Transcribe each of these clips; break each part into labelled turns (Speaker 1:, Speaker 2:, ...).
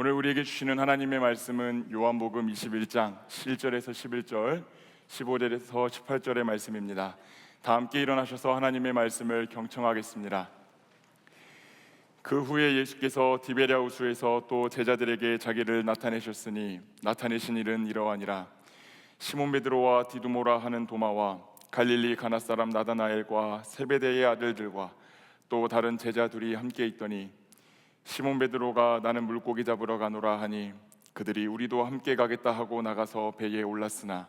Speaker 1: 오늘 우리에게 주시는 하나님의 말씀은 요한복음 21장 7절에서 11절, 15절에서 18절의 말씀입니다. 다 함께 일어나셔서 하나님의 말씀을 경청하겠습니다. 그 후에 예수께서 디베랴 호수에서 또 제자들에게 자기를 나타내셨으니 나타내신 일은 이러하니라. 시몬 베드로와 디두모라 하는 도마와 갈릴리 가나 사람 나다나엘과 세베대의 아들들과 또 다른 제자 둘이 함께 있더니 시몬 베드로가 나는 물고기 잡으러 가노라 하니 그들이 우리도 함께 가겠다 하고 나가서 배에 올랐으나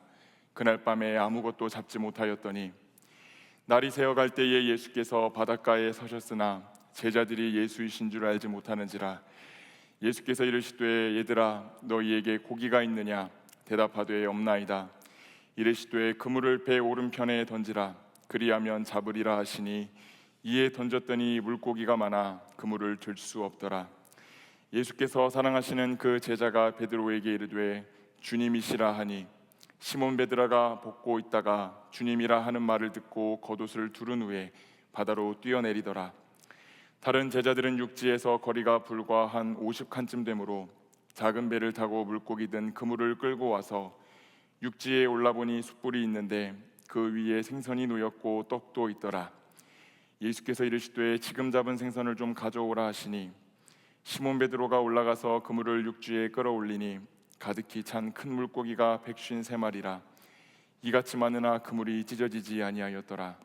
Speaker 1: 그날 밤에 아무것도 잡지 못하였더니 날이 새어갈 때에 예수께서 바닷가에 서셨으나 제자들이 예수이신 줄 알지 못하는지라. 예수께서 이르시되 얘들아 너희에게 고기가 있느냐 대답하되 없나이다. 이르시되 그물을 배 오른편에 던지라 그리하면 잡으리라 하시니 이에 던졌더니 물고기가 많아 그물을 들 수 없더라. 예수께서 사랑하시는 그 제자가 베드로에게 이르되 주님이시라 하니 시몬 베드로가 벗고 있다가 주님이라 하는 말을 듣고 겉옷을 두른 후에 바다로 뛰어내리더라. 다른 제자들은 육지에서 거리가 불과 한 50칸쯤 되므로 작은 배를 타고 물고기 든 그물을 끌고 와서 육지에 올라보니 숯불이 있는데 그 위에 생선이 놓였고 떡도 있더라. 예수께서 이르시되 지금 잡은 생선을 좀 가져오라 하시니 시몬 베드로가 올라가서 그물을 육지에 끌어올리니 가득히 찬 큰 물고기가 153마리라. 이같이 많으나 그물이 찢어지지 아니하였더라.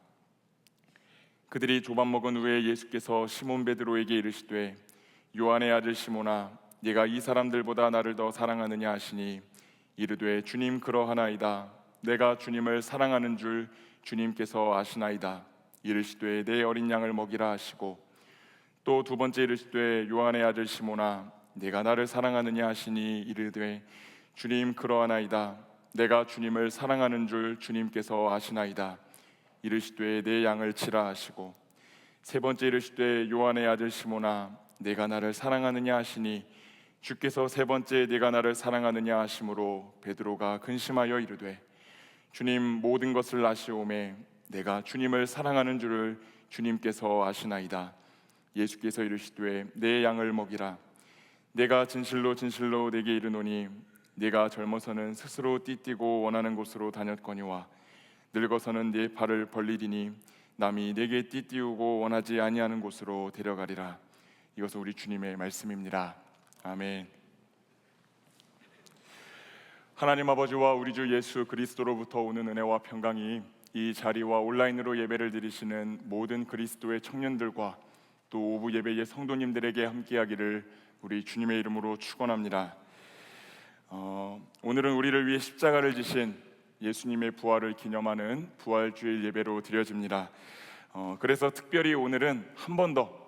Speaker 1: 그들이 조밥 먹은 후에 예수께서 시몬 베드로에게 이르시되 요한의 아들 시몬아 네가 이 사람들보다 나를 더 사랑하느냐 하시니 이르되 주님 그러하나이다. 내가 주님을 사랑하는 줄 주님께서 아시나이다. 이르시되 내 어린 양을 먹이라 하시고 또 두 번째 이르시되 요한의 아들 시몬아 네가 나를 사랑하느냐 하시니 이르되 주님 그러하나이다. 내가 주님을 사랑하는 줄 주님께서 아시나이다. 이르시되 내 양을 치라 하시고 세 번째 이르시되 요한의 아들 시몬아 네가 나를 사랑하느냐 하시니 주께서 세 번째 네가 나를 사랑하느냐 하심으로 베드로가 근심하여 이르되 주님 모든 것을 아시오매 내가 주님을 사랑하는 줄을 주님께서 아시나이다. 예수께서 이르시되 내 양을 먹이라. 내가 진실로 진실로 네게 이르노니 네가 젊어서는 스스로 띠띠고 원하는 곳으로 다녔거니와 늙어서는 네 발을 벌리리니 남이 네게 띠띠우고 원하지 아니하는 곳으로 데려가리라. 이것은 우리 주님의 말씀입니다. 아멘. 하나님 아버지와 우리 주 예수 그리스도로부터 오는 은혜와 평강이 이 자리와 온라인으로 예배를 드리시는 모든 그리스도의 청년들과 또 오후 예배의 성도님들에게 함께하기를 우리 주님의 이름으로 축원합니다. 오늘은 우리를 위해 십자가를 지신 예수님의 부활을 기념하는 부활주일 예배로 드려집니다. 그래서 특별히 오늘은 한 번 더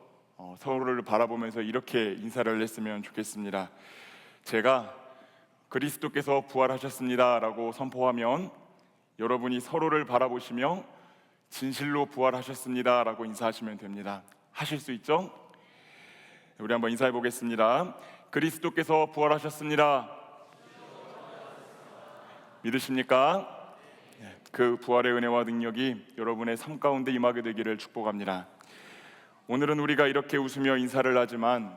Speaker 1: 서로를 바라보면서 이렇게 인사를 했으면 좋겠습니다. 제가 그리스도께서 부활하셨습니다 라고 선포하면 여러분이 서로를 바라보시며 진실로 부활하셨습니다 라고 인사하시면 됩니다. 하실 수 있죠? 우리 한번 인사해 보겠습니다. 그리스도께서 부활하셨습니다. 믿으십니까? 그 부활의 은혜와 능력이 여러분의 삶 가운데 임하게 되기를 축복합니다. 오늘은 우리가 이렇게 웃으며 인사를 하지만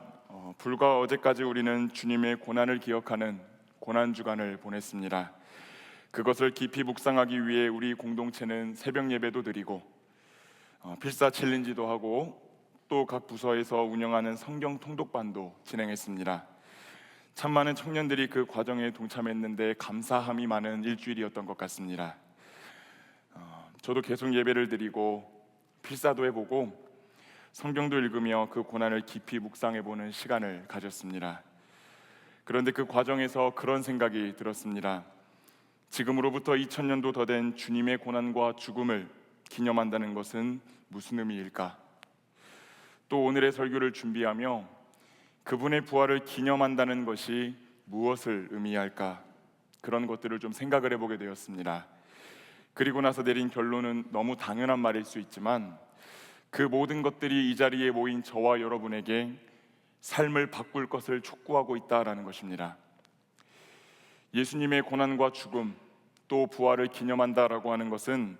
Speaker 1: 불과 어제까지 우리는 주님의 고난을 기억하는 고난주간을 보냈습니다. 그것을 깊이 묵상하기 위해 우리 공동체는 새벽 예배도 드리고 필사 챌린지도 하고 또 각 부서에서 운영하는 성경 통독반도 진행했습니다. 참 많은 청년들이 그 과정에 동참했는데 감사함이 많은 일주일이었던 것 같습니다. 저도 계속 예배를 드리고 필사도 해보고 성경도 읽으며 그 고난을 깊이 묵상해보는 시간을 가졌습니다. 그런데 그 과정에서 그런 생각이 들었습니다. 지금으로부터 2000년도 더 된 주님의 고난과 죽음을 기념한다는 것은 무슨 의미일까? 또 오늘의 설교를 준비하며 그분의 부활을 기념한다는 것이 무엇을 의미할까? 그런 것들을 좀 생각을 해보게 되었습니다. 그리고 나서 내린 결론은 너무 당연한 말일 수 있지만 그 모든 것들이 이 자리에 모인 저와 여러분에게 삶을 바꿀 것을 촉구하고 있다라는 것입니다. 예수님의 고난과 죽음 또 부활을 기념한다라고 하는 것은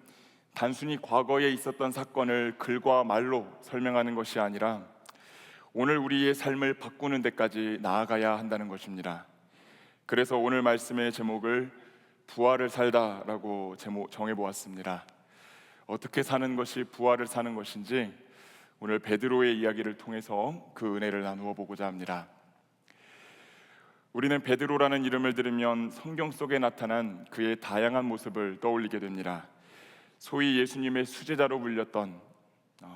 Speaker 1: 단순히 과거에 있었던 사건을 글과 말로 설명하는 것이 아니라 오늘 우리의 삶을 바꾸는 데까지 나아가야 한다는 것입니다. 그래서 오늘 말씀의 제목을 부활을 살다라고 정해보았습니다. 어떻게 사는 것이 부활을 사는 것인지 오늘 베드로의 이야기를 통해서 그 은혜를 나누어 보고자 합니다. 우리는 베드로라는 이름을 들으면 성경 속에 나타난 그의 다양한 모습을 떠올리게 됩니다. 소위 예수님의 수제자로 불렸던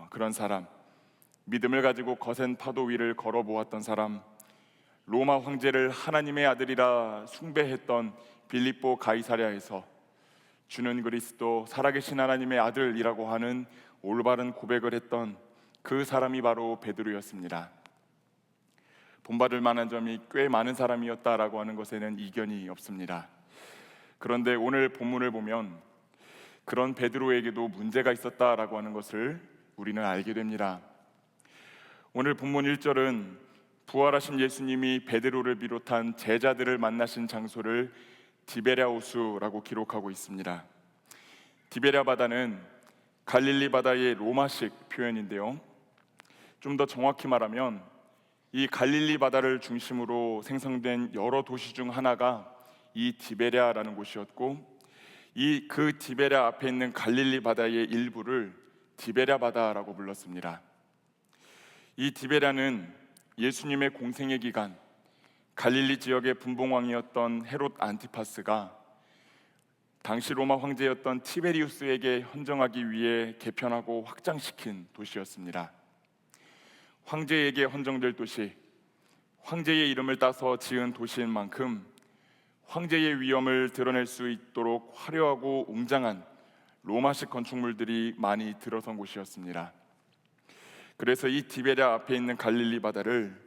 Speaker 1: 그런 사람, 믿음을 가지고 거센 파도 위를 걸어보았던 사람, 로마 황제를 하나님의 아들이라 숭배했던 빌립보 가이사랴에서 주는 그리스도 살아계신 하나님의 아들이라고 하는 올바른 고백을 했던 그 사람이 바로 베드로였습니다. 본받을 만한 점이 꽤 많은 사람이었다라고 하는 것에는 이견이 없습니다. 그런데 오늘 본문을 보면 그런 베드로에게도 문제가 있었다라고 하는 것을 우리는 알게 됩니다. 오늘 본문 1절은 부활하신 예수님이 베드로를 비롯한 제자들을 만나신 장소를 디베랴 호수라고 기록하고 있습니다. 디베랴 바다는 갈릴리 바다의 로마식 표현인데요, 좀 더 정확히 말하면 이 갈릴리 바다를 중심으로 생성된 여러 도시 중 하나가 이 디베랴라는 곳이었고, 그 디베랴 앞에 있는 갈릴리 바다의 일부를 디베랴 바다라고 불렀습니다. 이 디베랴는 예수님의 공생의 기간 갈릴리 지역의 분봉왕이었던 헤롯 안티파스가 당시 로마 황제였던 티베리우스에게 헌정하기 위해 개편하고 확장시킨 도시였습니다. 황제에게 헌정될 도시, 황제의 이름을 따서 지은 도시인 만큼 황제의 위엄을 드러낼 수 있도록 화려하고 웅장한 로마식 건축물들이 많이 들어선 곳이었습니다. 그래서 이 디베랴 앞에 있는 갈릴리 바다를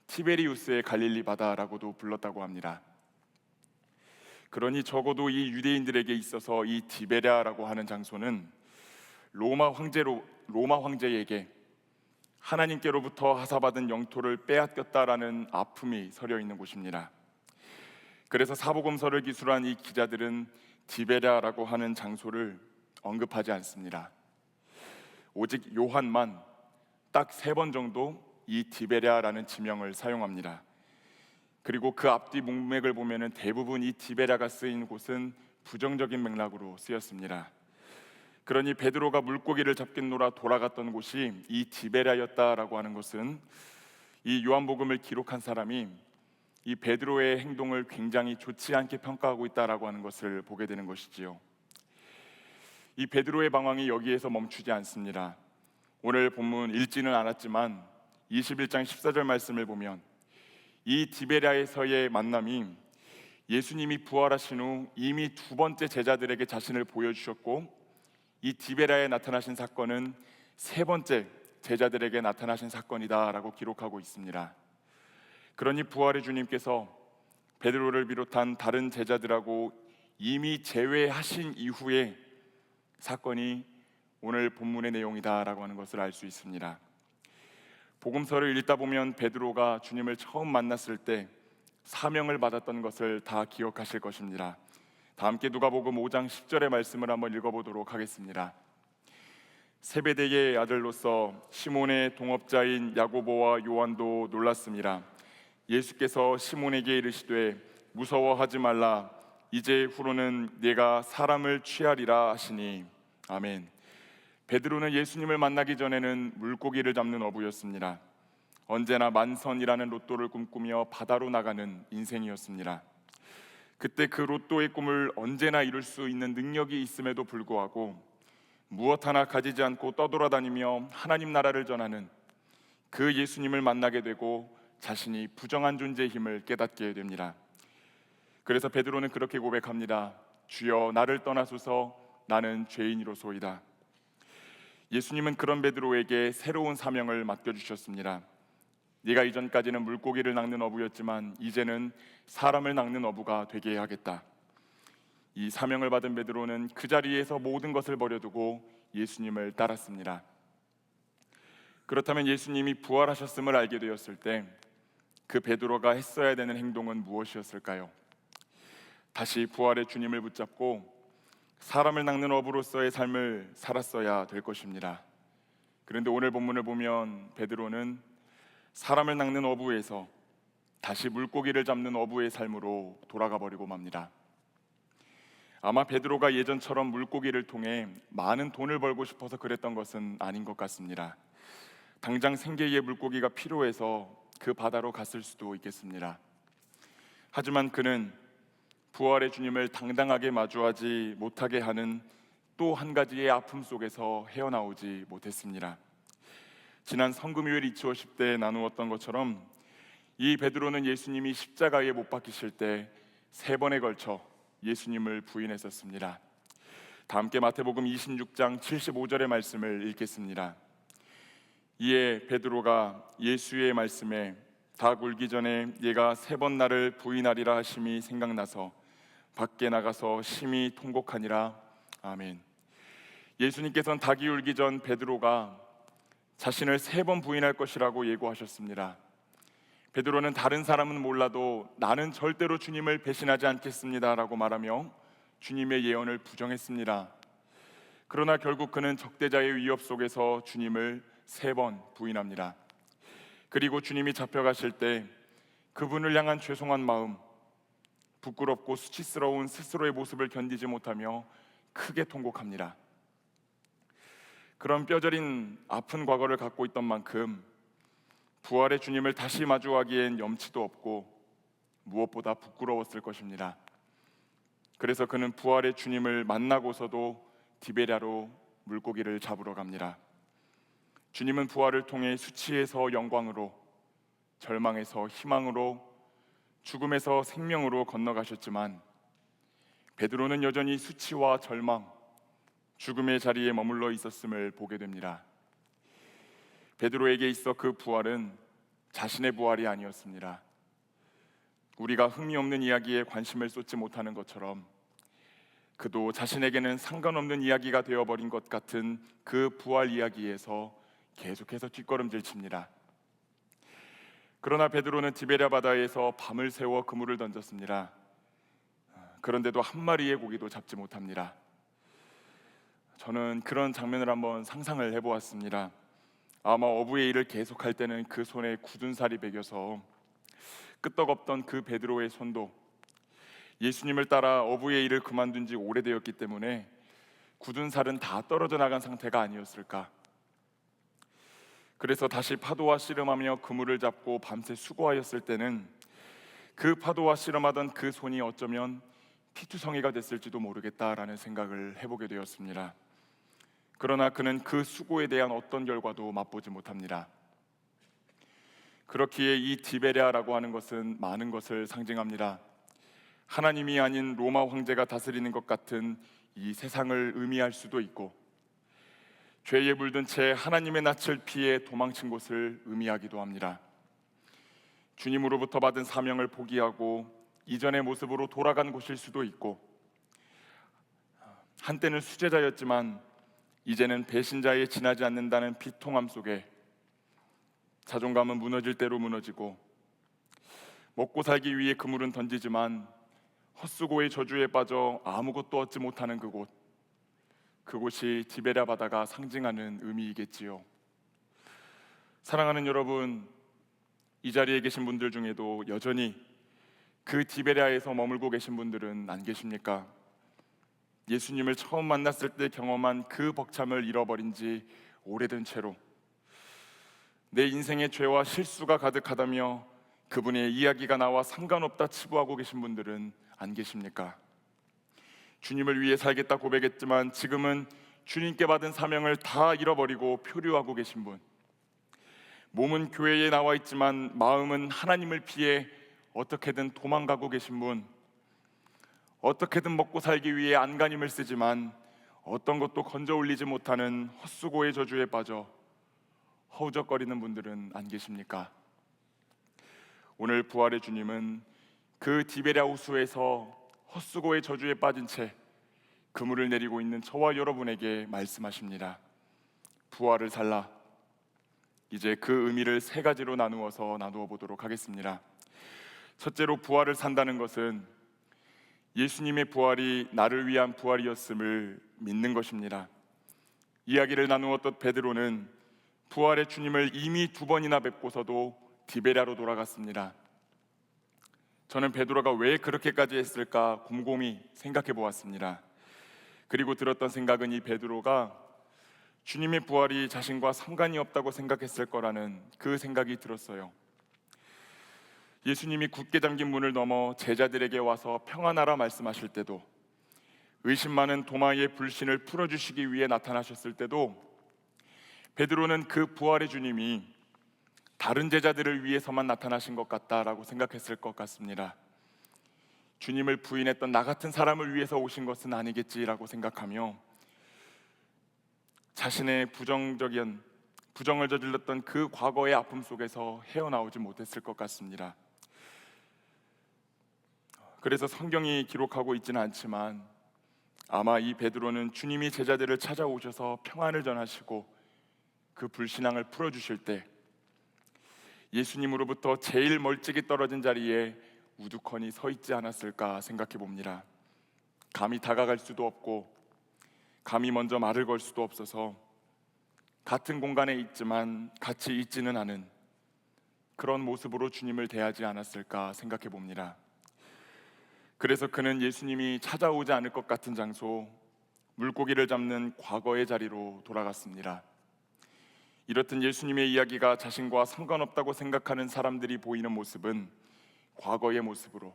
Speaker 1: 티베리우스의 갈릴리 바다라고도 불렀다고 합니다. 그러니 적어도 이 유대인들에게 있어서 이 디베랴라고 하는 장소는 로마 황제에게 하나님께로부터 하사받은 영토를 빼앗겼다라는 아픔이 서려 있는 곳입니다. 그래서 사복음서를 기술한 이 기자들은 디베랴라고 하는 장소를 언급하지 않습니다. 오직 요한만 딱 3번 정도 이 디베랴라는 지명을 사용합니다. 그리고 그 앞뒤 문맥을 보면 대부분 이 디베랴가 쓰인 곳은 부정적인 맥락으로 쓰였습니다. 그러니 베드로가 물고기를 잡겠노라 돌아갔던 곳이 이 디베랴였다라고 하는 것은 이 요한복음을 기록한 사람이 이 베드로의 행동을 굉장히 좋지 않게 평가하고 있다라고 하는 것을 보게 되는 것이지요. 이 베드로의 방황이 여기에서 멈추지 않습니다. 오늘 본문 읽지는 않았지만 21장 14절 말씀을 보면 이 디베랴에서의 만남이 예수님이 부활하신 후 이미 2번째 제자들에게 자신을 보여주셨고, 이 디베랴에 나타나신 사건은 3번째 제자들에게 나타나신 사건이다라고 기록하고 있습니다. 그러니 부활의 주님께서 베드로를 비롯한 다른 제자들하고 이미 재회하신 이후의 사건이 오늘 본문의 내용이다라고 하는 것을 알 수 있습니다. 복음서를 읽다 보면 베드로가 주님을 처음 만났을 때 사명을 받았던 것을 다 기억하실 것입니다. 다 함께 누가복음 5장 10절의 말씀을 한번 읽어보도록 하겠습니다. 세베대의 아들로서 시몬의 동업자인 야고보와 요한도 놀랐습니다. 예수께서 시몬에게 이르시되 무서워하지 말라, 이제 후로는 네가 사람을 취하리라 하시니. 아멘. 베드로는 예수님을 만나기 전에는 물고기를 잡는 어부였습니다. 언제나 만선이라는 로또를 꿈꾸며 바다로 나가는 인생이었습니다. 그때 그 로또의 꿈을 언제나 이룰 수 있는 능력이 있음에도 불구하고 무엇 하나 가지지 않고 떠돌아다니며 하나님 나라를 전하는 그 예수님을 만나게 되고 자신이 부정한 존재의 힘을 깨닫게 됩니다. 그래서 베드로는 그렇게 고백합니다. 주여 나를 떠나소서, 나는 죄인이로소이다. 예수님은 그런 베드로에게 새로운 사명을 맡겨주셨습니다. 네가 이전까지는 물고기를 낚는 어부였지만 이제는 사람을 낚는 어부가 되게 하겠다. 이 사명을 받은 베드로는 그 자리에서 모든 것을 버려두고 예수님을 따랐습니다. 그렇다면 예수님이 부활하셨음을 알게 되었을 때 그 베드로가 했어야 되는 행동은 무엇이었을까요? 다시 부활의 주님을 붙잡고 사람을 낚는 어부로서의 삶을 살았어야 될 것입니다. 그런데 오늘 본문을 보면 베드로는 사람을 낚는 어부에서 다시 물고기를 잡는 어부의 삶으로 돌아가 버리고 맙니다. 아마 베드로가 예전처럼 물고기를 통해 많은 돈을 벌고 싶어서 그랬던 것은 아닌 것 같습니다. 당장 생계의 물고기가 필요해서 그 바다로 갔을 수도 있겠습니다. 하지만 그는 부활의 주님을 당당하게 마주하지 못하게 하는 또 한 가지의 아픔 속에서 헤어나오지 못했습니다. 지난 성금요일 이치워십 때 나누었던 것처럼 이 베드로는 예수님이 십자가에 못 박히실 때 3번에 걸쳐 예수님을 부인했었습니다. 다 함께 마태복음 26장 75절의 말씀을 읽겠습니다. 이에 베드로가 예수의 말씀에 닭 울기 전에 얘가 3번 나를 부인하리라 하심이 생각나서 밖에 나가서 심히 통곡하니라. 아멘. 예수님께서는 닭이 울기 전 베드로가 자신을 3번 부인할 것이라고 예고하셨습니다. 베드로는 다른 사람은 몰라도 나는 절대로 주님을 배신하지 않겠습니다 라고 말하며 주님의 예언을 부정했습니다. 그러나 결국 그는 적대자의 위협 속에서 주님을 3번 부인합니다. 그리고 주님이 잡혀가실 때 그분을 향한 죄송한 마음, 부끄럽고 수치스러운 스스로의 모습을 견디지 못하며 크게 통곡합니다. 그런 뼈저린 아픈 과거를 갖고 있던 만큼 부활의 주님을 다시 마주하기엔 염치도 없고 무엇보다 부끄러웠을 것입니다. 그래서 그는 부활의 주님을 만나고서도 디베랴로 물고기를 잡으러 갑니다. 주님은 부활을 통해 수치에서 영광으로, 절망에서 희망으로, 죽음에서 생명으로 건너가셨지만 베드로는 여전히 수치와 절망, 죽음의 자리에 머물러 있었음을 보게 됩니다. 베드로에게 있어 그 부활은 자신의 부활이 아니었습니다. 우리가 흥미 없는 이야기에 관심을 쏟지 못하는 것처럼 그도 자신에게는 상관없는 이야기가 되어버린 것 같은 그 부활 이야기에서 계속해서 뒷걸음질 칩니다. 그러나 베드로는 디베랴 바다에서 밤을 새워 그물을 던졌습니다. 그런데도 한 마리의 고기도 잡지 못합니다. 저는 그런 장면을 한번 상상을 해보았습니다. 아마 어부의 일을 계속할 때는 그 손에 굳은 살이 배겨서 끄떡없던 그 베드로의 손도 예수님을 따라 어부의 일을 그만둔 지 오래되었기 때문에 굳은 살은 다 떨어져 나간 상태가 아니었을까. 그래서 다시 파도와 씨름하며 그물을 잡고 밤새 수고하였을 때는 그 파도와 씨름하던 그 손이 어쩌면 피투성이가 됐을지도 모르겠다라는 생각을 해보게 되었습니다. 그러나 그는 그 수고에 대한 어떤 결과도 맛보지 못합니다. 그렇기에 이 디베랴라고 하는 것은 많은 것을 상징합니다. 하나님이 아닌 로마 황제가 다스리는 것 같은 이 세상을 의미할 수도 있고, 죄에 물든 채 하나님의 낯을 피해 도망친 곳을 의미하기도 합니다. 주님으로부터 받은 사명을 포기하고 이전의 모습으로 돌아간 곳일 수도 있고, 한때는 수제자였지만 이제는 배신자에 지나지 않는다는 비통함 속에 자존감은 무너질 대로 무너지고, 먹고 살기 위해 그물은 던지지만 헛수고의 저주에 빠져 아무것도 얻지 못하는 그곳이 디베랴 바다가 상징하는 의미이겠지요. 사랑하는 여러분, 이 자리에 계신 분들 중에도 여전히 그 디베랴에서 머물고 계신 분들은 안 계십니까? 예수님을 처음 만났을 때 경험한 그 벅참을 잃어버린 지 오래된 채로 내 인생의 죄와 실수가 가득하다며 그분의 이야기가 나와 상관없다 치부하고 계신 분들은 안 계십니까? 주님을 위해 살겠다 고백했지만 지금은 주님께 받은 사명을 다 잃어버리고 표류하고 계신 분, 몸은 교회에 나와 있지만 마음은 하나님을 피해 어떻게든 도망가고 계신 분, 어떻게든 먹고 살기 위해 안간힘을 쓰지만 어떤 것도 건져 올리지 못하는 헛수고의 저주에 빠져 허우적거리는 분들은 안 계십니까? 오늘 부활의 주님은 그 디베랴 호수에서 헛수고의 저주에 빠진 채 그물을 내리고 있는 저와 여러분에게 말씀하십니다. 부활을 살라. 이제 그 의미를 3가지로 나누어 보도록 하겠습니다. 첫째로, 부활을 산다는 것은 예수님의 부활이 나를 위한 부활이었음을 믿는 것입니다. 이야기를 나누었던 베드로는 부활의 주님을 이미 2번이나 뵙고서도 디베랴로 돌아갔습니다. 저는 베드로가 왜 그렇게까지 했을까 곰곰이 생각해 보았습니다. 그리고 들었던 생각은 이 베드로가 주님의 부활이 자신과 상관이 없다고 생각했을 거라는 그 생각이 들었어요. 예수님이 굳게 잠긴 문을 넘어 제자들에게 와서 평안하라 말씀하실 때도, 의심 많은 도마의 불신을 풀어주시기 위해 나타나셨을 때도 베드로는 그 부활의 주님이 다른 제자들을 위해서만 나타나신 것 같다라고 생각했을 것 같습니다. 주님을 부인했던 나 같은 사람을 위해서 오신 것은 아니겠지라고 생각하며 자신의 부정을 저질렀던 그 과거의 아픔 속에서 헤어나오지 못했을 것 같습니다. 그래서 성경이 기록하고 있지는 않지만 아마 이 베드로는 주님이 제자들을 찾아오셔서 평안을 전하시고 그 불신앙을 풀어주실 때 예수님으로부터 제일 멀찍이 떨어진 자리에 우두커니 서 있지 않았을까 생각해 봅니다. 감히 다가갈 수도 없고 감히 먼저 말을 걸 수도 없어서 같은 공간에 있지만 같이 있지는 않은 그런 모습으로 주님을 대하지 않았을까 생각해 봅니다. 그래서 그는 예수님이 찾아오지 않을 것 같은 장소, 물고기를 잡는 과거의 자리로 돌아갔습니다. 이렇듯 예수님의 이야기가 자신과 상관없다고 생각하는 사람들이 보이는 모습은 과거의 모습으로,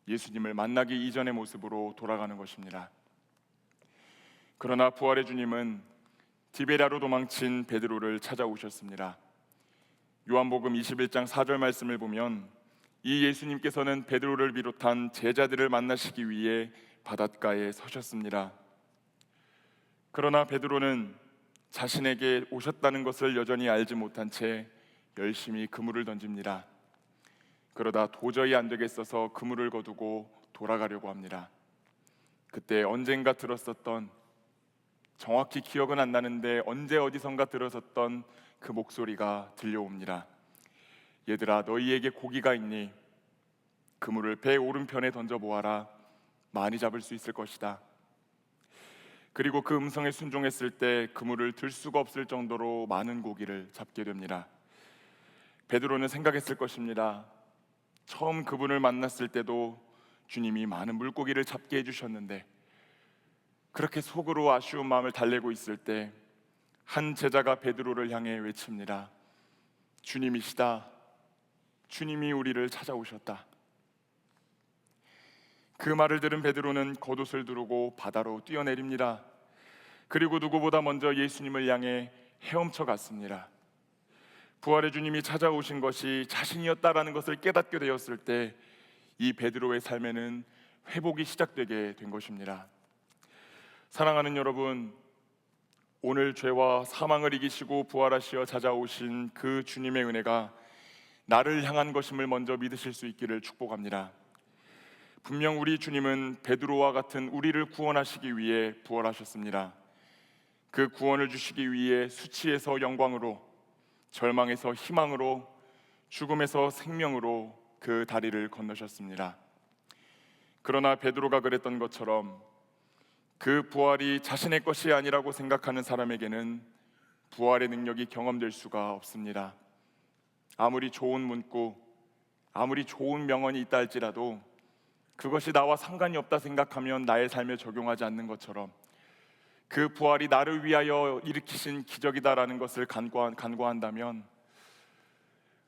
Speaker 1: 예수님을 만나기 이전의 모습으로 돌아가는 것입니다. 그러나 부활의 주님은 디베랴로 도망친 베드로를 찾아오셨습니다. 요한복음 21장 4절 말씀을 보면 이 예수님께서는 베드로를 비롯한 제자들을 만나시기 위해 바닷가에 서셨습니다. 그러나 베드로는 자신에게 오셨다는 것을 여전히 알지 못한 채 열심히 그물을 던집니다. 그러다 도저히 안 되겠어서 그물을 거두고 돌아가려고 합니다. 그때 언젠가 들었었던, 정확히 기억은 안 나는데 언제 어디선가 들었었던 그 목소리가 들려옵니다. 얘들아, 너희에게 고기가 있니? 그물을 배 오른편에 던져 보아라. 많이 잡을 수 있을 것이다. 그리고 그 음성에 순종했을 때 그물을 들 수가 없을 정도로 많은 고기를 잡게 됩니다. 베드로는 생각했을 것입니다. 처음 그분을 만났을 때도 주님이 많은 물고기를 잡게 해주셨는데 그렇게 속으로 아쉬운 마음을 달래고 있을 때 한 제자가 베드로를 향해 외칩니다. 주님이시다. 주님이 우리를 찾아오셨다. 그 말을 들은 베드로는 겉옷을 두르고 바다로 뛰어내립니다. 그리고 누구보다 먼저 예수님을 향해 헤엄쳐 갔습니다. 부활의 주님이 찾아오신 것이 자신이었다라는 것을 깨닫게 되었을 때 이 베드로의 삶에는 회복이 시작되게 된 것입니다. 사랑하는 여러분, 오늘 죄와 사망을 이기시고 부활하시어 찾아오신 그 주님의 은혜가 나를 향한 것임을 먼저 믿으실 수 있기를 축복합니다. 분명 우리 주님은 베드로와 같은 우리를 구원하시기 위해 부활하셨습니다. 그 구원을 주시기 위해 수치에서 영광으로, 절망에서 희망으로, 죽음에서 생명으로 그 다리를 건너셨습니다. 그러나 베드로가 그랬던 것처럼 그 부활이 자신의 것이 아니라고 생각하는 사람에게는 부활의 능력이 경험될 수가 없습니다. 아무리 좋은 문구, 아무리 좋은 명언이 있다 할지라도 그것이 나와 상관이 없다 생각하면 나의 삶에 적용하지 않는 것처럼 그 부활이 나를 위하여 일으키신 기적이다라는 것을 간과한다면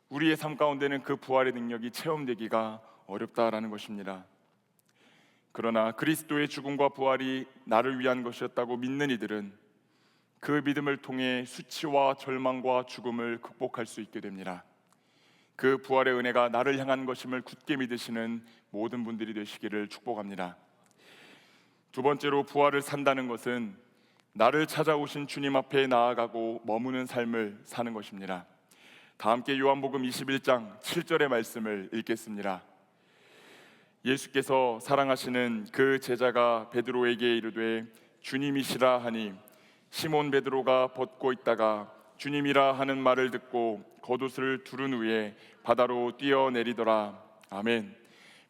Speaker 1: 우리의 삶 가운데는 그 부활의 능력이 체험되기가 어렵다라는 것입니다. 그러나 그리스도의 죽음과 부활이 나를 위한 것이었다고 믿는 이들은 그 믿음을 통해 수치와 절망과 죽음을 극복할 수 있게 됩니다. 그 부활의 은혜가 나를 향한 것임을 굳게 믿으시는 모든 분들이 되시기를 축복합니다. 두 번째로, 부활을 산다는 것은 나를 찾아오신 주님 앞에 나아가고 머무는 삶을 사는 것입니다. 다 함께 요한복음 21장 7절의 말씀을 읽겠습니다. 예수께서 사랑하시는 그 제자가 베드로에게 이르되 주님이시라 하니 시몬 베드로가 벗고 있다가 주님이라 하는 말을 듣고 겉옷을 두른 후에 바다로 뛰어내리더라. 아멘.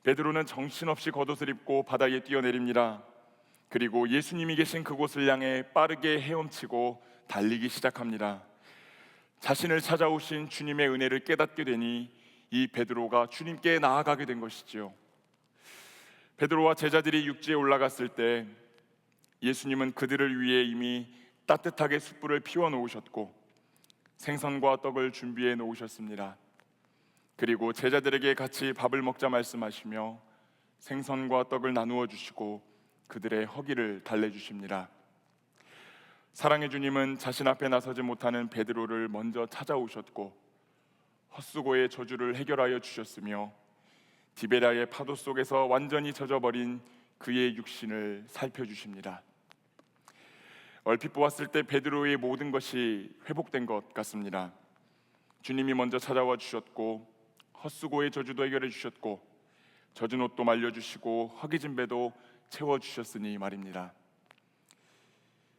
Speaker 1: 베드로는 정신없이 겉옷을 입고 바다에 뛰어내립니다. 그리고 예수님이 계신 그곳을 향해 빠르게 헤엄치고 달리기 시작합니다. 자신을 찾아오신 주님의 은혜를 깨닫게 되니 이 베드로가 주님께 나아가게 된 것이지요. 베드로와 제자들이 육지에 올라갔을 때 예수님은 그들을 위해 이미 따뜻하게 숯불을 피워 놓으셨고 생선과 떡을 준비해 놓으셨습니다. 그리고 제자들에게 같이 밥을 먹자 말씀하시며 생선과 떡을 나누어 주시고 그들의 허기를 달래주십니다. 사랑의 주님은 자신 앞에 나서지 못하는 베드로를 먼저 찾아오셨고 헛수고의 저주를 해결하여 주셨으며 디베라의 파도 속에서 완전히 젖어버린 그의 육신을 살펴주십니다. 얼핏 보았을 때 베드로의 모든 것이 회복된 것 같습니다. 주님이 먼저 찾아와 주셨고 헛수고의 저주도 해결해 주셨고 젖은 옷도 말려주시고 허기진 배도 채워주셨으니 말입니다.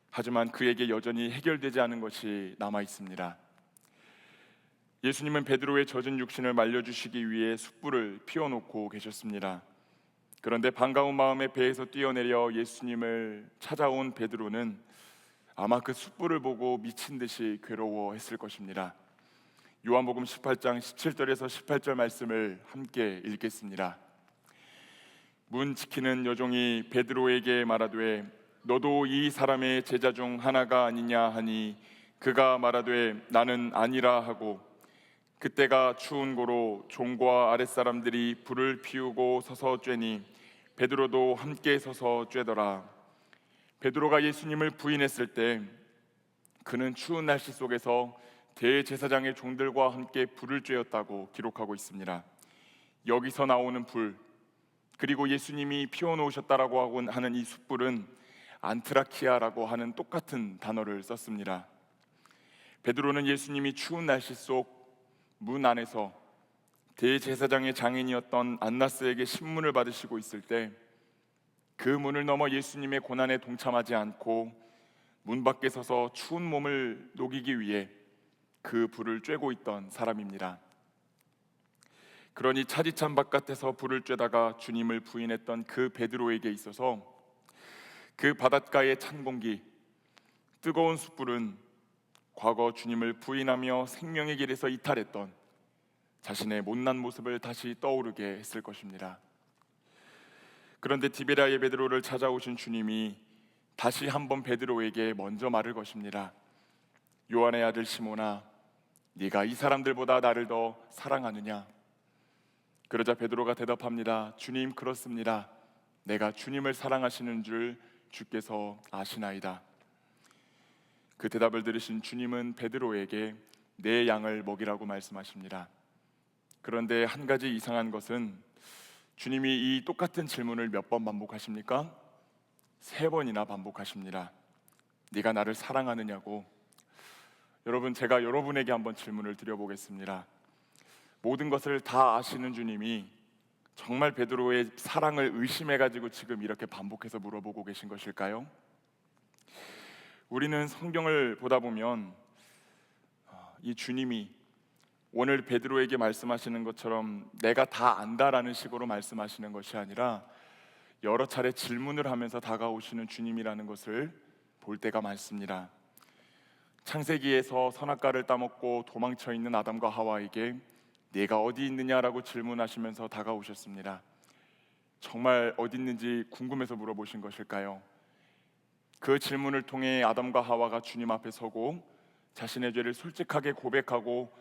Speaker 1: 하지만 그에게 여전히 해결되지 않은 것이 남아 있습니다. 예수님은 베드로의 젖은 육신을 말려주시기 위해 숯불을 피워놓고 계셨습니다. 그런데 반가운 마음에 배에서 뛰어내려 예수님을 찾아온 베드로는 아마 그 숯불을 보고 미친 듯이 괴로워했을 것입니다. 요한복음 18장 17절에서 18절 말씀을 함께 읽겠습니다. 문 지키는 여종이 베드로에게 말하되 너도 이 사람의 제자 중 하나가 아니냐 하니 그가 말하되 나는 아니라 하고 그때가 추운 고로 종과 아랫사람들이 불을 피우고 서서 쬐니 베드로도 함께 서서 쬐더라. 베드로가 예수님을 부인했을 때 그는 추운 날씨 속에서 대제사장의 종들과 함께 불을 쬐었다고 기록하고 있습니다. 여기서 나오는 불, 그리고 예수님이 피워놓으셨다라고 하는 이 숯불은 안트라키아라고 하는 똑같은 단어를 썼습니다. 베드로는 예수님이 추운 날씨 속 문 안에서 대제사장의 장인이었던 안나스에게 신문을 받으시고 있을 때 그 문을 넘어 예수님의 고난에 동참하지 않고 문 밖에 서서 추운 몸을 녹이기 위해 그 불을 쬐고 있던 사람입니다. 그러니 차디찬 바깥에서 불을 쬐다가 주님을 부인했던 그 베드로에게 있어서 그 바닷가의 찬 공기, 뜨거운 숯불은 과거 주님을 부인하며 생명의 길에서 이탈했던 자신의 못난 모습을 다시 떠오르게 했을 것입니다. 그런데 디베라의 베드로를 찾아오신 주님이 다시 한번 베드로에게 먼저 말을 것입니다. 요한의 아들 시몬아, 네가 이 사람들보다 나를 더 사랑하느냐? 그러자 베드로가 대답합니다. 주님, 그렇습니다. 내가 주님을 사랑하시는 줄 주께서 아시나이다. 그 대답을 들으신 주님은 베드로에게 내 양을 먹이라고 말씀하십니다. 그런데 한 가지 이상한 것은 주님이 이 똑같은 질문을 몇 번 반복하십니까? 3번이나 반복하십니다. 네가 나를 사랑하느냐고. 여러분, 제가 여러분에게 한번 질문을 드려보겠습니다. 모든 것을 다 아시는 주님이 정말 베드로의 사랑을 의심해가지고 지금 이렇게 반복해서 물어보고 계신 것일까요? 우리는 성경을 보다 보면 이 주님이 오늘 베드로에게 말씀하시는 것처럼 내가 다 안다라는 식으로 말씀하시는 것이 아니라 여러 차례 질문을 하면서 다가오시는 주님이라는 것을 볼 때가 많습니다. 창세기에서 선악과를 따먹고 도망쳐 있는 아담과 하와에게 네가 어디 있느냐라고 질문하시면서 다가오셨습니다. 정말 어디 있는지 궁금해서 물어보신 것일까요? 그 질문을 통해 아담과 하와가 주님 앞에 서고 자신의 죄를 솔직하게 고백하고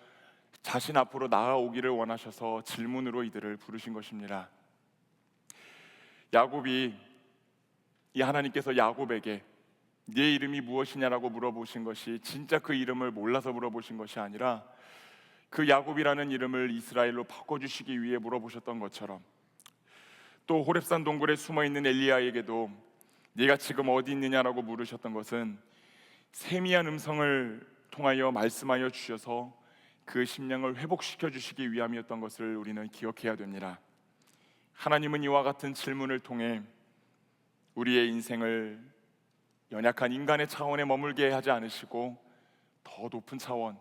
Speaker 1: 자신 앞으로 나아오기를 원하셔서 질문으로 이들을 부르신 것입니다. 야곱이 이 하나님께서 야곱에게 네 이름이 무엇이냐라고 물어보신 것이 진짜 그 이름을 몰라서 물어보신 것이 아니라 그 야곱이라는 이름을 이스라엘로 바꿔주시기 위해 물어보셨던 것처럼, 또 호렙산 동굴에 숨어있는 엘리야에게도 네가 지금 어디 있느냐라고 물으셨던 것은 세미한 음성을 통하여 말씀하여 주셔서 그 심령을 회복시켜 주시기 위함이었던 것을 우리는 기억해야 됩니다. 하나님은 이와 같은 질문을 통해 우리의 인생을 연약한 인간의 차원에 머물게 하지 않으시고 더 높은 차원,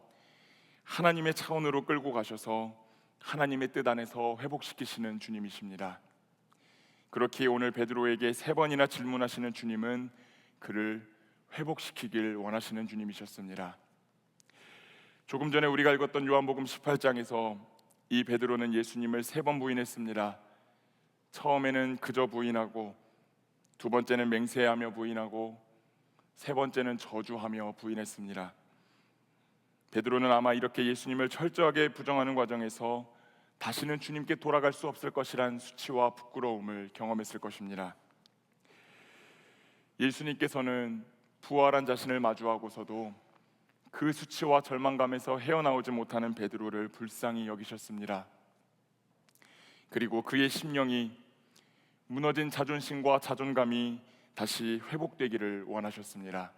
Speaker 1: 하나님의 차원으로 끌고 가셔서 하나님의 뜻 안에서 회복시키시는 주님이십니다. 그렇게 오늘 베드로에게 3번이나 질문하시는 주님은 그를 회복시키길 원하시는 주님이셨습니다. 조금 전에 우리가 읽었던 요한복음 18장에서 이 베드로는 예수님을 3번 부인했습니다. 처음에는 그저 부인하고, 두 번째는 맹세하며 부인하고, 세 번째는 저주하며 부인했습니다. 베드로는 아마 이렇게 예수님을 철저하게 부정하는 과정에서 다시는 주님께 돌아갈 수 없을 것이란 수치와 부끄러움을 경험했을 것입니다. 예수님께서는 부활한 자신을 마주하고서도 그 수치와 절망감에서 헤어나오지 못하는 베드로를 불쌍히 여기셨습니다. 그리고 그의 심령이 무너진 자존심과 자존감이 다시 회복되기를 원하셨습니다.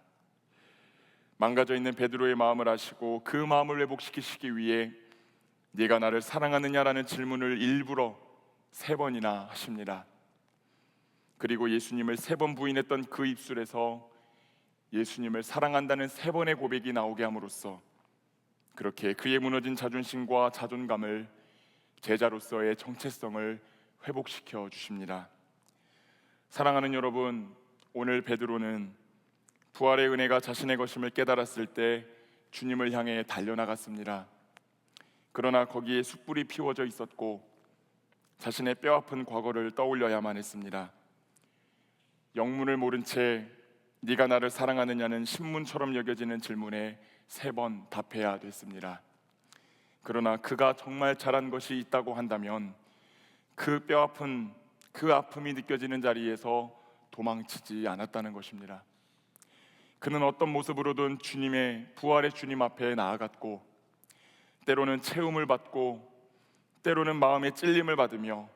Speaker 1: 망가져 있는 베드로의 마음을 아시고 그 마음을 회복시키시기 위해 네가 나를 사랑하느냐라는 질문을 일부러 3번이나 하십니다. 그리고 예수님을 3번 부인했던 그 입술에서 예수님을 사랑한다는 3번의 고백이 나오게 함으로써 그렇게 그의 무너진 자존심과 자존감을, 제자로서의 정체성을 회복시켜 주십니다. 사랑하는 여러분, 오늘 베드로는 부활의 은혜가 자신의 것임을 깨달았을 때 주님을 향해 달려나갔습니다. 그러나 거기에 숯불이 피워져 있었고 자신의 뼈아픈 과거를 떠올려야만 했습니다. 영문을 모른 채 네가 나를 사랑하느냐는 신문처럼 여겨지는 질문에 3번 답해야 됐습니다. 그러나 그가 정말 잘한 것이 있다고 한다면 그 뼈아픈 그 아픔이 느껴지는 자리에서 도망치지 않았다는 것입니다. 그는 어떤 모습으로든 주님의 부활의 주님 앞에 나아갔고, 때로는 채움을 받고 때로는 마음의 찔림을 받으며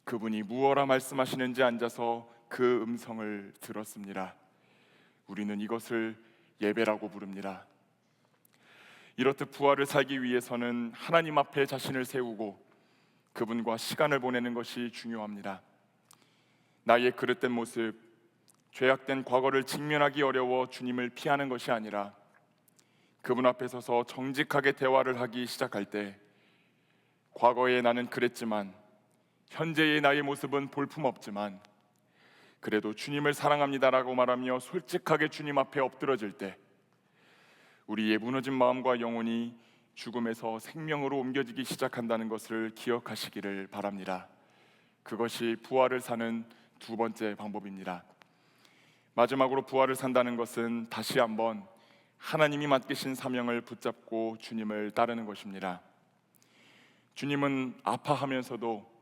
Speaker 1: 그분이 무엇라 말씀하시는지 앉아서 그 음성을 들었습니다. 우리는 이것을 예배라고 부릅니다. 이렇듯 부활을 살기 위해서는 하나님 앞에 자신을 세우고 그분과 시간을 보내는 것이 중요합니다. 나의 그릇된 모습, 죄악된 과거를 직면하기 어려워 주님을 피하는 것이 아니라 그분 앞에 서서 정직하게 대화를 하기 시작할 때 과거에 나는 그랬지만 현재의 나의 모습은 볼품없지만 그래도 주님을 사랑합니다라고 말하며 솔직하게 주님 앞에 엎드러질 때 우리의 무너진 마음과 영혼이 죽음에서 생명으로 옮겨지기 시작한다는 것을 기억하시기를 바랍니다. 그것이 부활을 사는 2번째 방법입니다. 마지막으로 부활을 산다는 것은 다시 한번 하나님이 맡기신 사명을 붙잡고 주님을 따르는 것입니다. 주님은 아파하면서도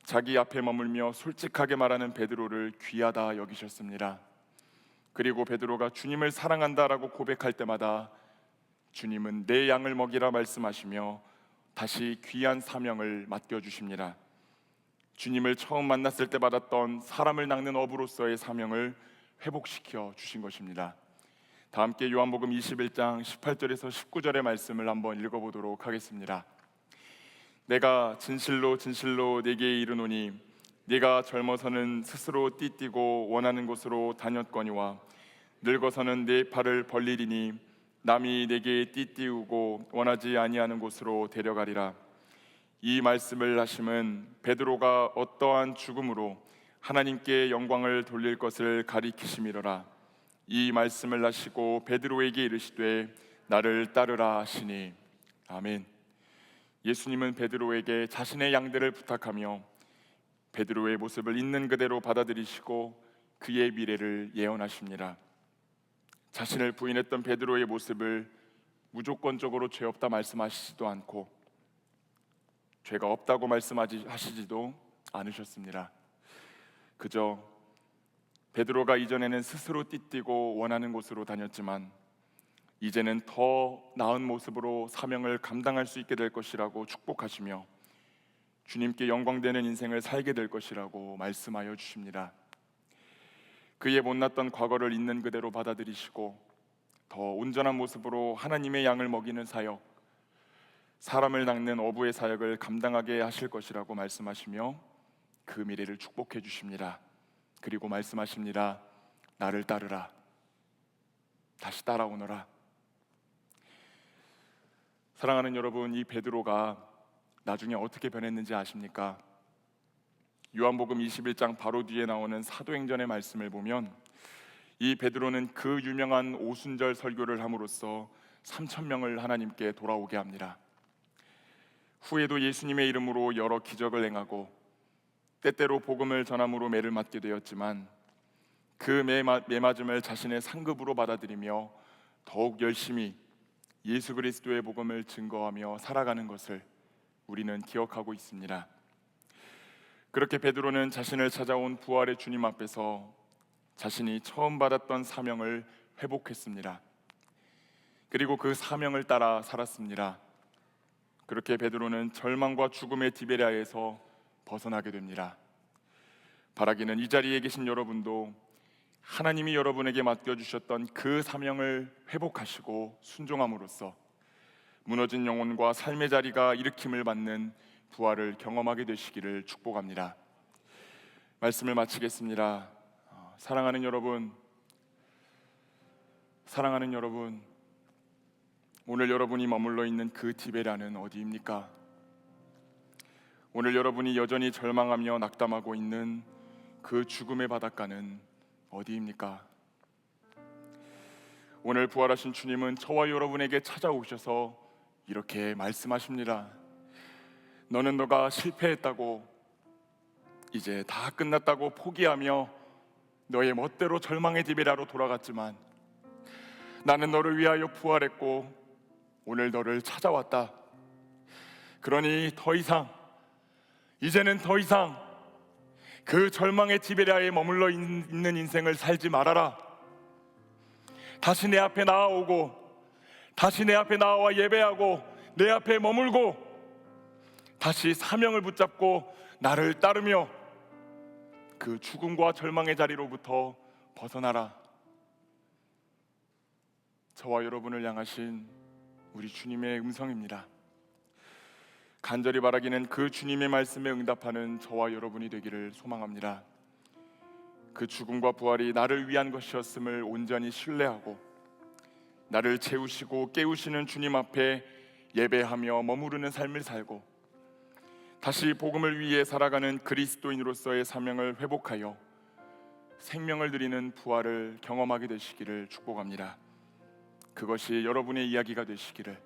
Speaker 1: 자기 앞에 머물며 솔직하게 말하는 베드로를 귀하다 여기셨습니다. 그리고 베드로가 주님을 사랑한다라고 고백할 때마다 주님은 내 양을 먹이라 말씀하시며 다시 귀한 사명을 맡겨주십니다. 주님을 처음 만났을 때 받았던 사람을 낚는 어부로서의 사명을 회복시켜 주신 것입니다. 다 함께 요한복음 21장 18절에서 19절의 말씀을 한번 읽어보도록 하겠습니다. 내가 진실로 진실로 네게 이르노니 네가 젊어서는 스스로 띠뛰고 원하는 곳으로 다녔거니와 늙어서는 네 팔을 벌리리니 남이 네게 띠띠우고 원하지 아니하는 곳으로 데려가리라. 이 말씀을 하심은 베드로가 어떠한 죽음으로 하나님께 영광을 돌릴 것을 가리키심이로라. 이 말씀을 하시고 베드로에게 이르시되 나를 따르라 하시니. 아멘. 예수님은 베드로에게 자신의 양들을 부탁하며 베드로의 모습을 있는 그대로 받아들이시고 그의 미래를 예언하십니다. 자신을 부인했던 베드로의 모습을 무조건적으로 죄 없다 말씀하시지도 않고 죄가 없다고 말씀하시지도 않으셨습니다. 그저 베드로가 이전에는 스스로 띠뛰고 원하는 곳으로 다녔지만 이제는 더 나은 모습으로 사명을 감당할 수 있게 될 것이라고 축복하시며 주님께 영광되는 인생을 살게 될 것이라고 말씀하여 주십니다. 그의 못났던 과거를 있는 그대로 받아들이시고 더 온전한 모습으로 하나님의 양을 먹이는 사역, 사람을 낚는 어부의 사역을 감당하게 하실 것이라고 말씀하시며 그 미래를 축복해 주십니다. 그리고 말씀하십니다. 나를 따르라. 다시 따라오너라. 사랑하는 여러분, 이 베드로가 나중에 어떻게 변했는지 아십니까? 요한복음 21장 바로 뒤에 나오는 사도행전의 말씀을 보면 이 베드로는 그 유명한 오순절 설교를 함으로써 3천 명을 하나님께 돌아오게 합니다. 후에도 예수님의 이름으로 여러 기적을 행하고 때때로 복음을 전함으로 매를 맞게 되었지만 그 매맞음을 자신의 상급으로 받아들이며 더욱 열심히 예수 그리스도의 복음을 증거하며 살아가는 것을 우리는 기억하고 있습니다. 그렇게 베드로는 자신을 찾아온 부활의 주님 앞에서 자신이 처음 받았던 사명을 회복했습니다. 그리고 그 사명을 따라 살았습니다. 그렇게 베드로는 절망과 죽음의 디베랴에서 벗어나게 됩니다. 바라기는 이 자리에 계신 여러분도 하나님이 여러분에게 맡겨주셨던 그 사명을 회복하시고 순종함으로써 무너진 영혼과 삶의 자리가 일으킴을 받는 부활을 경험하게 되시기를 축복합니다. 말씀을 마치겠습니다. 사랑하는 여러분, 오늘 여러분이 머물러 있는 그 디베랴는 어디입니까? 오늘 여러분이 여전히 절망하며 낙담하고 있는 그 죽음의 바닷가는 어디입니까? 오늘 부활하신 주님은 저와 여러분에게 찾아오셔서 이렇게 말씀하십니다. 너는 너가 실패했다고, 이제 다 끝났다고 포기하며 너의 멋대로 절망의 디베랴로 돌아갔지만 나는 너를 위하여 부활했고 오늘 너를 찾아왔다. 그러니 이제는 더 이상 그 절망의 디베랴에 머물러 있는 인생을 살지 말아라. 다시 내 앞에 나아오고 다시 내 앞에 나와 예배하고 내 앞에 머물고 다시 사명을 붙잡고 나를 따르며 그 죽음과 절망의 자리로부터 벗어나라. 저와 여러분을 향하신 우리 주님의 음성입니다. 간절히 바라기는 그 주님의 말씀에 응답하는 저와 여러분이 되기를 소망합니다. 그 죽음과 부활이 나를 위한 것이었음을 온전히 신뢰하고 나를 채우시고 깨우시는 주님 앞에 예배하며 머무르는 삶을 살고 다시 복음을 위해 살아가는 그리스도인으로서의 사명을 회복하여 생명을 드리는 부활을 경험하게 되시기를 축복합니다. 그것이 여러분의 이야기가 되시기를,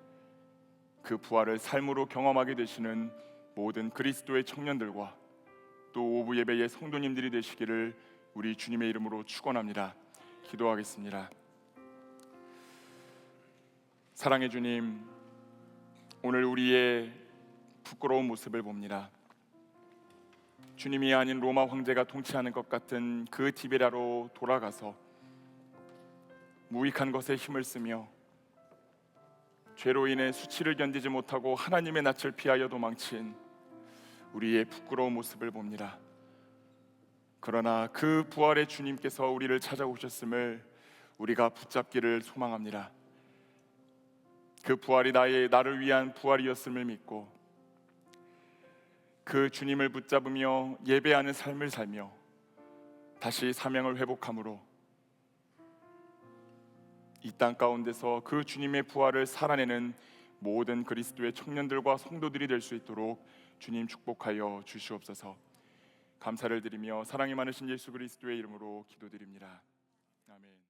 Speaker 1: 그 부활을 삶으로 경험하게 되시는 모든 그리스도의 청년들과 또 오부 예배의 성도님들이 되시기를 우리 주님의 이름으로 축원합니다. 기도하겠습니다. 사랑의 주님, 오늘 우리의 부끄러운 모습을 봅니다. 주님이 아닌 로마 황제가 통치하는 것 같은 그 디베랴로 돌아가서 무익한 것에 힘을 쓰며 죄로 인해 수치를 견디지 못하고 하나님의 낯을 피하여 도망친 우리의 부끄러운 모습을 봅니다. 그러나 그 부활의 주님께서 우리를 찾아오셨음을 우리가 붙잡기를 소망합니다. 그 부활이 나를 위한 부활이었음을 믿고 그 주님을 붙잡으며 예배하는 삶을 살며 다시 사명을 회복함으로 이 땅 가운데서 그 주님의 부활을 살아내는 모든 그리스도의 청년들과 성도들이 될 수 있도록 주님 축복하여 주시옵소서. 감사를 드리며 사랑이 많으신 예수 그리스도의 이름으로 기도드립니다. 아멘.